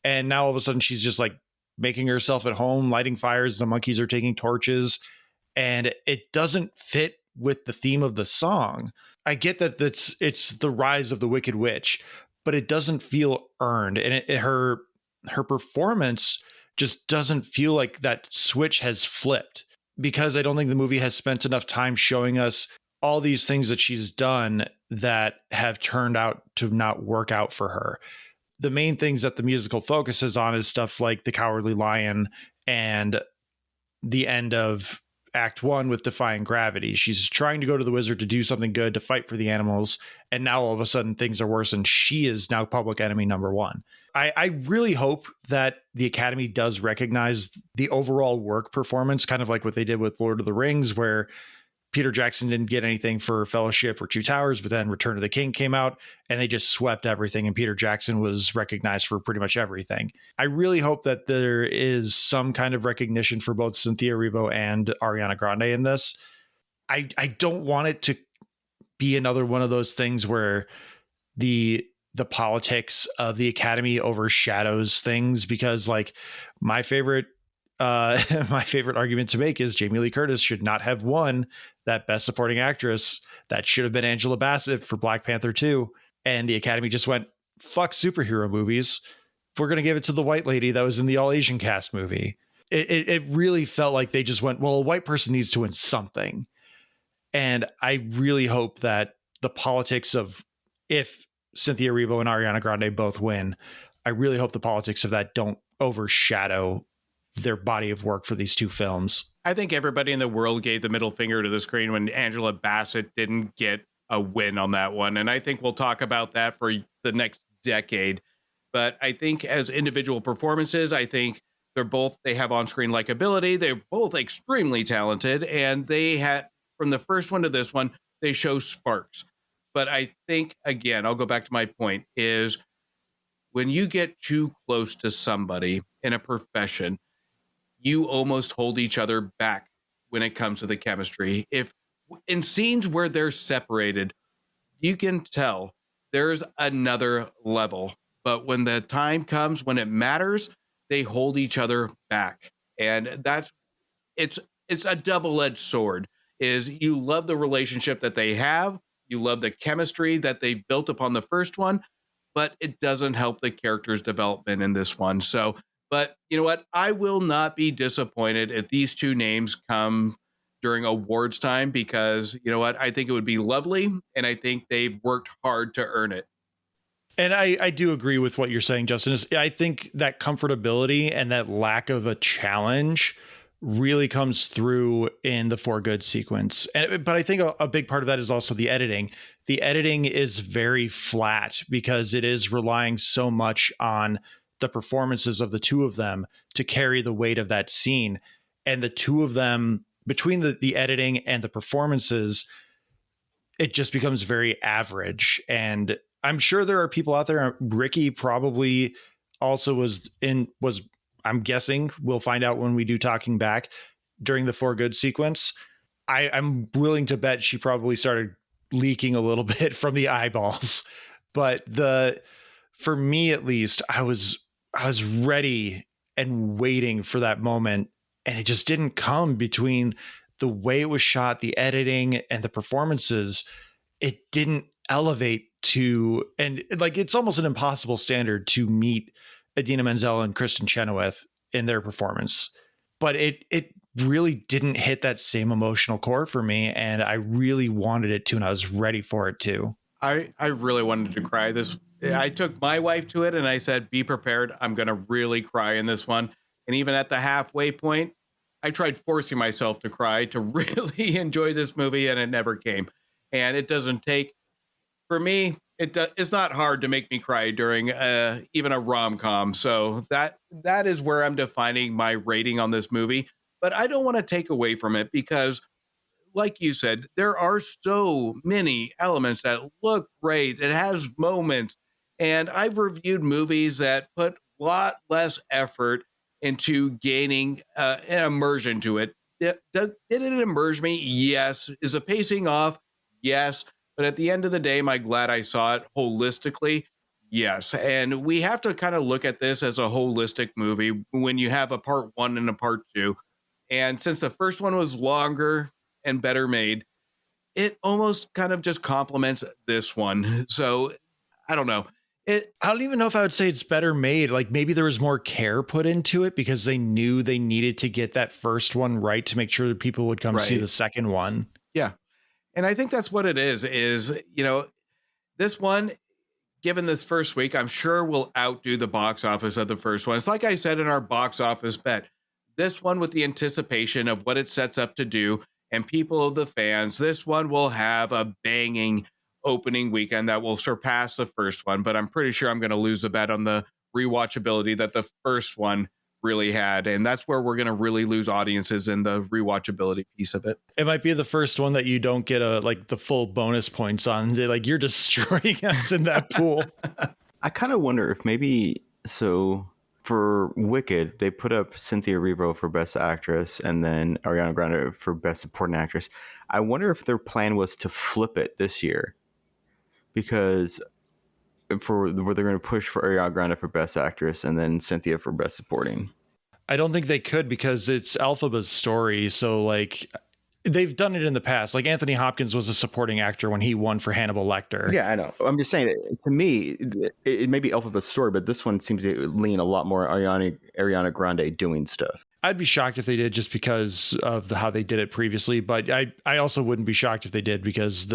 And now all of a sudden she's just like making herself at home, lighting fires, the monkeys are taking torches, and it doesn't fit with the theme of the song. I get that it's the rise of the Wicked Witch, but it doesn't feel earned, and her performance just doesn't feel like that switch has flipped, because I don't think the movie has spent enough time showing us all these things that she's done that have turned out to not work out for her. The main things that the musical focuses on is stuff like The Cowardly Lion and the end of Act 1 with Defying Gravity. She's trying to go to the wizard to do something good, to fight for the animals, and now all of a sudden things are worse, and she is now public enemy number one. I really hope that the Academy does recognize the overall work performance, kind of like what they did with Lord of the Rings, where Peter Jackson didn't get anything for Fellowship or Two Towers, but then Return of the King came out and they just swept everything, and Peter Jackson was recognized for pretty much everything. I really hope that there is some kind of recognition for both Cynthia Erivo and Ariana Grande in this. I don't want it to be another one of those things where the politics of the Academy overshadows things, because like my favorite my favorite argument to make is Jamie Lee Curtis should not have won that Best Supporting Actress. That should have been Angela Bassett for Black Panther 2. And the Academy just went, fuck superhero movies. We're going to give it to the white lady that was in the all Asian cast movie. It really felt like they just went, well, a white person needs to win something. And I really hope that the politics of, if Cynthia Erivo and Ariana Grande both win, I really hope the politics of that don't overshadow their body of work for these two films. I think everybody in the world gave the middle finger to the screen when Angela Bassett didn't get a win on that one. And I think we'll talk about that for the next decade. But I think as individual performances, I think they have on-screen likability. They're both extremely talented, and they had, from the first one to this one, they show sparks. But I think, again, I'll go back to my point, is when you get too close to somebody in a profession, you almost hold each other back when it comes to the chemistry. If in scenes where they're separated, you can tell there's another level. But when the time comes, when it matters, they hold each other back. And it's a double-edged sword. Is you love the relationship that they have, you love the chemistry that they built upon the first one, but it doesn't help the character's development in this one. So, but you know what? I will not be disappointed if these two names come during awards time, because you know what? I think it would be lovely, and I think they've worked hard to earn it. And I do agree with what you're saying, Justin. I think that comfortability and that lack of a challenge really comes through in the For Good sequence. But I think a big part of that is also the editing. The editing is very flat because it is relying so much on the performances of the two of them to carry the weight of that scene. And the two of them, between the editing and the performances, it just becomes very average. And I'm sure there are people out there. Ricky probably also was, I'm guessing we'll find out when we do Talking Back during the For Good sequence. I'm willing to bet she probably started leaking a little bit from the eyeballs. But for me at least, I was ready and waiting for that moment, and it just didn't come. Between the way it was shot, the editing, and the performances, it didn't elevate to, and like, it's almost an impossible standard to meet Idina Menzel and Kristen Chenoweth in their performance. But it really didn't hit that same emotional core for me, and I really wanted it to, and I was ready for it to. I really wanted to cry. I took my wife to it and I said, be prepared. I'm going to really cry in this one. And even at the halfway point, I tried forcing myself to cry to really enjoy this movie, and it never came. And it doesn't take, for me, it's not hard to make me cry during even a rom-com. So that is where I'm defining my rating on this movie. But I don't want to take away from it, because like you said, there are so many elements that look great. It has moments. And I've reviewed movies that put a lot less effort into gaining an immersion to it. Did it immerse me? Yes. Is the pacing off? Yes. But at the end of the day, am I glad I saw it holistically? Yes. And we have to kind of look at this as a holistic movie when you have a part one and a part two. And since the first one was longer and better made, it almost kind of just complements this one. So I don't know. I don't even know if I would say it's better made. Like maybe there was more care put into it because they knew they needed to get that first one right to make sure that people would come see the second one. Yeah. And I think that's what it is, this one, given this first week, I'm sure will outdo the box office of the first one. It's like I said in our box office bet, this one with the anticipation of what it sets up to do and people of the fans, this one will have a banging opening weekend that will surpass the first one. But I'm pretty sure I'm going to lose a bet on the rewatchability that the first one really had. And that's where we're going to really lose audiences in the rewatchability piece of it. It might be the first one that you don't get the full bonus points on. Like you're destroying us in that pool. I kind of wonder if maybe for Wicked, they put up Cynthia Erivo for Best Actress and then Ariana Grande for Best Supporting Actress. I wonder if their plan was to flip it this year, because where they're going to push for Ariana Grande for Best Actress and then Cynthia for Best Supporting. I don't think they could because it's Elphaba's story. So like they've done it in the past. Like Anthony Hopkins was a supporting actor when he won for Hannibal Lecter. Yeah, I know. I'm just saying, to me, it may be Elphaba's story, but this one seems to lean a lot more Ariana Grande doing stuff. I'd be shocked if they did just because of how they did it previously. But I also wouldn't be shocked if they did because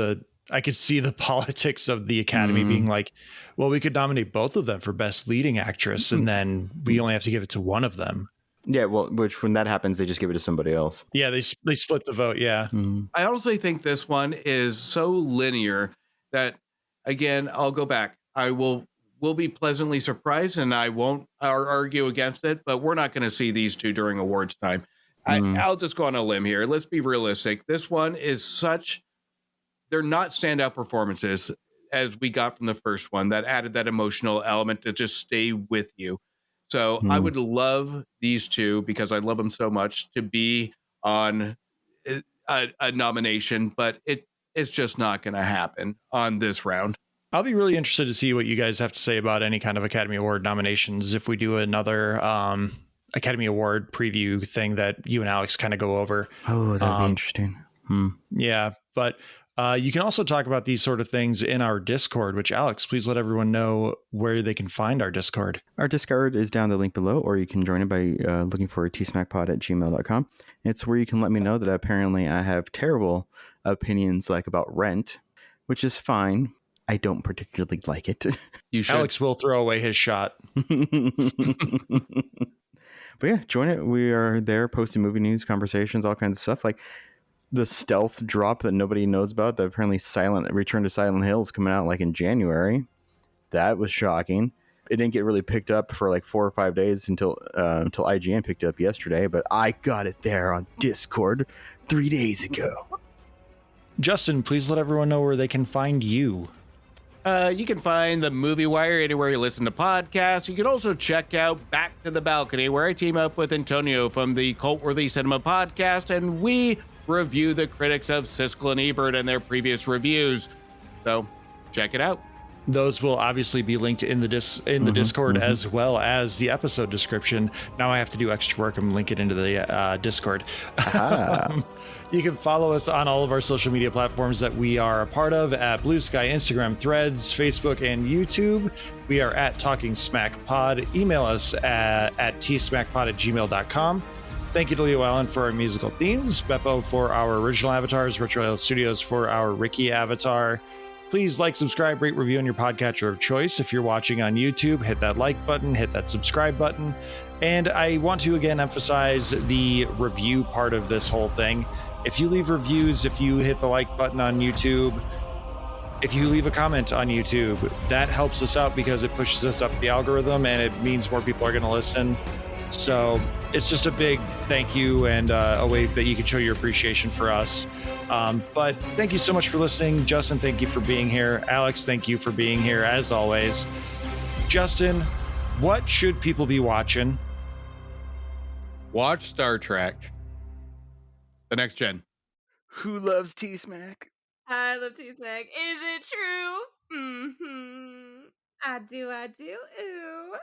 I could see the politics of the Academy being like, well, we could nominate both of them for Best Leading Actress, and then we only have to give it to one of them. Yeah, well, which when that happens, they just give it to somebody else. Yeah, they split the vote, yeah. I honestly think this one is so linear that, again, I'll go back. I will be pleasantly surprised, and I won't argue against it, but we're not going to see these two during awards time. I'll just go on a limb here. Let's be realistic. This one is they're not standout performances as we got from the first one that added that emotional element to just stay with you. So I would love these two, because I love them so much, to be on a nomination, but it's just not going to happen on this round. I'll be really interested to see what you guys have to say about any kind of Academy Award nominations if we do another Academy Award preview thing that you and Alex kind of go over. Oh, that'd be interesting. Yeah, but you can also talk about these sort of things in our Discord, which, Alex, please let everyone know where they can find our Discord. Our Discord is down the link below, or you can join it by looking for tsmackpod@gmail.com. It's where you can let me know that apparently I have terrible opinions about Rent, which is fine. I don't particularly like it. You should. Alex will throw away his shot. But yeah, join it. We are there posting movie news, conversations, all kinds of stuff. Like the stealth drop that nobody knows about, that apparently Return to Silent Hill is coming out in January. That was shocking. It didn't get really picked up for 4 or 5 days until IGN picked it up yesterday, but I got it there on Discord 3 days ago. Justin, please let everyone know where they can find you. You can find the Movie Wire anywhere you listen to podcasts. You can also check out Back to the Balcony, where I team up with Antonio from the Cult-Worthy Cinema podcast, and we review the critics of Siskel and Ebert and their previous reviews. So check it out. Those will obviously be linked in the Discord as well as the episode description. Now I have to do extra work and link it into the Discord. You can follow us on all of our social media platforms that we are a part of at Blue Sky, Instagram, Threads, Facebook, and YouTube. We are at Talking Smack Pod. Email us at tsmackpod@gmail.com. Thank you to Leo Allen for our musical themes, Beppo for our original avatars, Retro Hill Studios for our Ricky avatar. Please like, subscribe, rate, review on your podcatcher of choice. If you're watching on YouTube, hit that like button, hit that subscribe button. And I want to again emphasize the review part of this whole thing. If you leave reviews, if you hit the like button on YouTube, if you leave a comment on YouTube, that helps us out because it pushes us up the algorithm and it means more people are going to listen. So it's just a big thank you and a way that you can show your appreciation for us. But thank you so much for listening. Justin, thank you for being here. Alex, thank you for being here as always. Justin, what should people be watching? Watch Star Trek. The Next Gen. Who loves T-Smack? I love T-Smack. Is it true? Mm-hmm. I do. Ooh.